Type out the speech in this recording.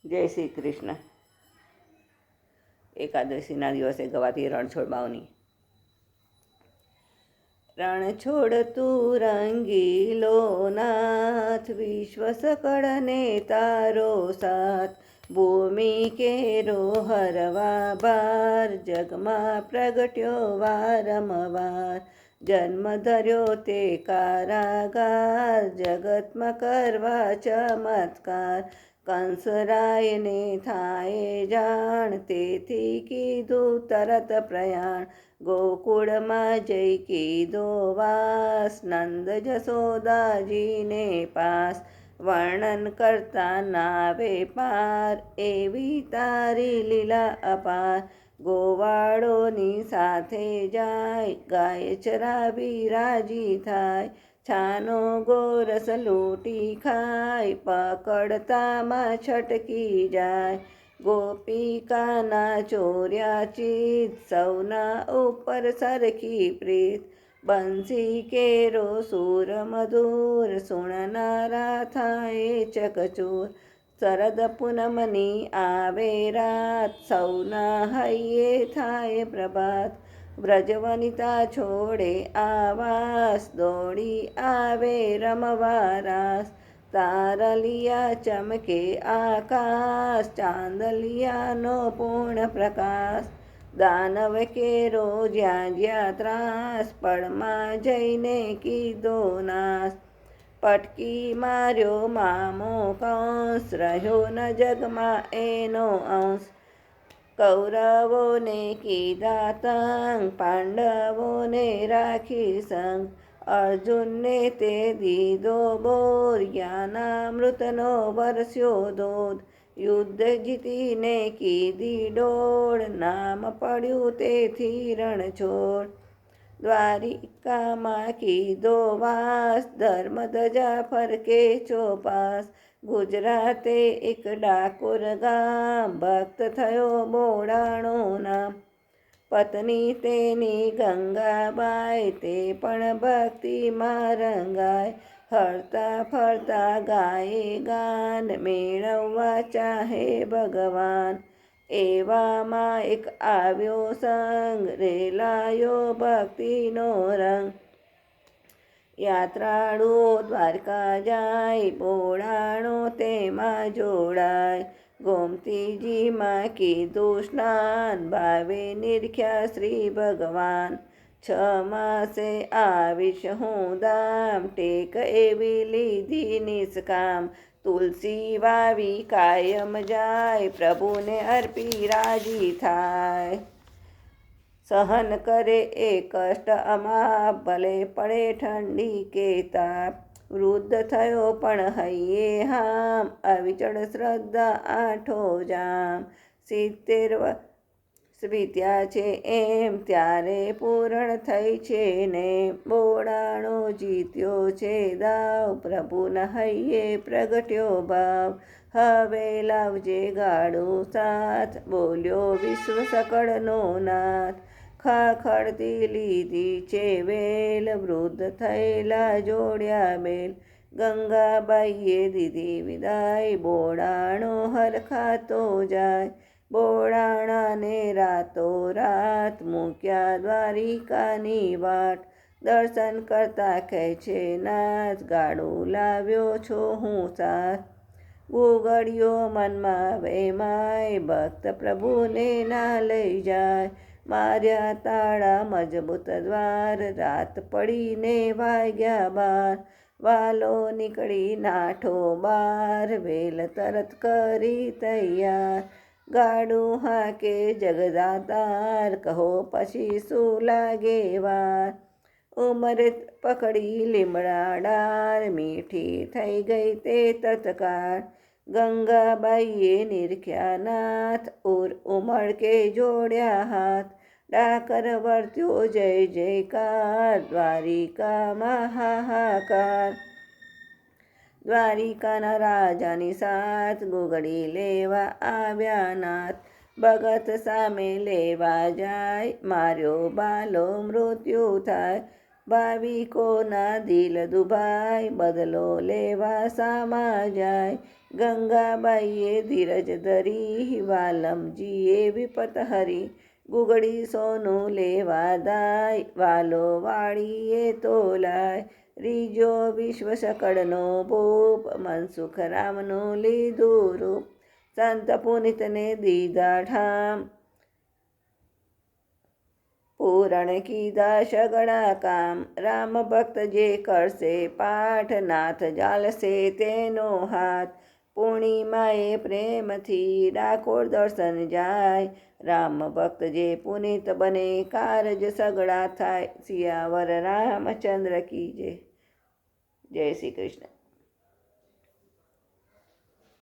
જય શ્રી કૃષ્ણ. એકાદશીના દિવસે ગવાતી રણછોડ બાવની. રણછોડ તું રંગીલો નાથ, વિશ્વ સકળને તારો સાથ. ભૂમિ કેરો હરવા ભાર, જગમાં પ્રગટ્યો વારંવાર. જન્મ ધર્યો તે કારાગાર, જગતમાં કરવા ચમત્કાર. કંસરાયને થાય જાણ, તેથી કીધું તરત પ્રયાણ. ગોકુળમાં જઈ કીધો વાસ, નંદ જશોદાજીને પાસ. વર્ણન કરતા નાવે પાર, એવી તારી લીલા અપાર. ગોવાળોની સાથે જાય, ગાય ચરાવી રાજી થાય. છાનો ગોરસ લૂંટી ખાય, પકડતામાં છટકી જાય. ગોપિકાના ચોર્યા ચિત, સૌના ઉપર સરખી પ્રીત. બંસી કેરો સૂર મધુર, સુણનારા થાય ચકચૂર. શરદ પૂનમની આવે રાત, સૌના હૈયે થાય પ્રભાત. વ્રજવનિતા છોડે આવાસ, દોડી આવે રમવા રાસ. તારલિયા ચમકે આકાશ, ચાંદલિયાનો પૂર્ણ પ્રકાશ. દાનવ કેરો જ્યાં જ્યાં ત્રાસ, પળમાં જઈને કીધો નાશ. પટકી માર્યો મામો કંસ, રહ્યો ન જગમાં એનો અંશ. કૌરવોને કીધા તંગ, પાંડવોને રાખી સંગ. અર્જુનને તે દીધો બોર, જ્ઞાનામૃતનો વરસ્યો ધોધ. યુદ્ધ જીતીને કીધી ડોળ, નામ પડ્યું તેથી રણછોડ. દ્વારિકામાં કીધો વાસ, ધર્મ ધજા ફરકે ચોપાસ. ગુજરાતે એક ડાકોર ગામ, ભક્ત થયો બોડાણો નામ. પત્ની તેની ગંગાબાઈ, તે પણ ભક્તિમાં રંગાય. હરતા ફરતા ગાયે ગાન, મેળવવા ચાહે ભગવાન. એવામાં એક આવ્યો સંગ, રેલાયો ભક્તિનો રંગ. યાત્રાળુઓ દ્વારકા જાય, બોડાણો તેમાં જોડાય. ગોમતીજીમાં કીધું સ્નાન, ભાવે નિરખ્યા શ્રી ભગવાન. 6 માસે આવીશ હું ધામ, ટેક એવી લીધી નિષ્કામ. તુલસી વાવી કાયમ જાય, પ્રભુને અર્પી રાજી થાય. સહન કરે એ કષ્ટ અમાપ, ભલે પડે ઠંડી કે તાપ. વૃદ્ધ થયો પણ હૈયે હામ, અવિચળ શ્રદ્ધા આઠો જામ. 70 વર્ષ વીત્યા છે એમ, ત્યારે પૂર્ણ થઈ છે ને. બોડાણો જીત્યો છે દાવ, પ્રભુના હૈયે પ્રગટ્યો ભાવ. હવે લાવજે ગાડું સાથ, બોલ્યો વિશ્વ સકળનો નાથ. ખખડતી લીધી છે વેલ, વૃદ્ધ થયેલા જોડ્યા બેલ. ગંગાબાઈએ દીધી વિદાય, બોડાણો હરખાતો જાય. બોડાણાને રાતો રાત, મૂક્યા દ્વારિકાની વાટ. દર્શન કરતા કહે છે નાથ, ગાડું લાવ્યો છો હું સાથ. ગુગળ્યો મનમાં વેમાય, ભક્ત પ્રભુને ના લઈ જાય. માર્યા તાળા મજબૂત દ્વાર, રાત પડીને વાગ્યા 12. વાલો નીકળી નાઠો બાર, વેલ તરત કરી તૈયાર. ગાડું હાકે જગદાતાર, કહો પછી શું લાગે વાર. ઉમરે પકડી લીમડા ડાળ, મીઠી થઈ ગઈ તે તત્કાળ. ગંગાબાઈએ નિરખ્યા નાથ, ઉમળકે જોડ્યા હાથ. ડાકર વર્ત્યો જય જયકાર, દ્વારિકામાં હાહાકાર. દ્વારિકાના રાજાની સાથ, ગુગળી લેવા આવ્યા નાથ. ભગત સામે લેવા જાય, માર્યો બાલો મૃત્યુ થાય. ભાવિકોના દિલ દુભાય, બદલો લેવા સામા જાય. ગંગાબાઈએ ધીરજ ધરી વાલમજીએ વિપત હરી ગુગડી સોનું લેવા દાય વાલો વાળીએ તોલાય રીજો વિશ્વ સકળનો ભૂપ મનસુખ રામનું લીધું રૂપ સંત પુનિતને દીધા ઠામ પૂરણ કીધા સગળા કામ રામ ભક્ત જે કરશે પાઠ નાથ જાલશે તેનો હાથ પૂર્ણિમાએ પ્રેમથી ડાકોર દર્શન જાય રામ ભક્ત જે પુનિત બને કારજ સગળા થાય સિયાવર રામચંદ્ર કી જય. જય શ્રી કૃષ્ણ.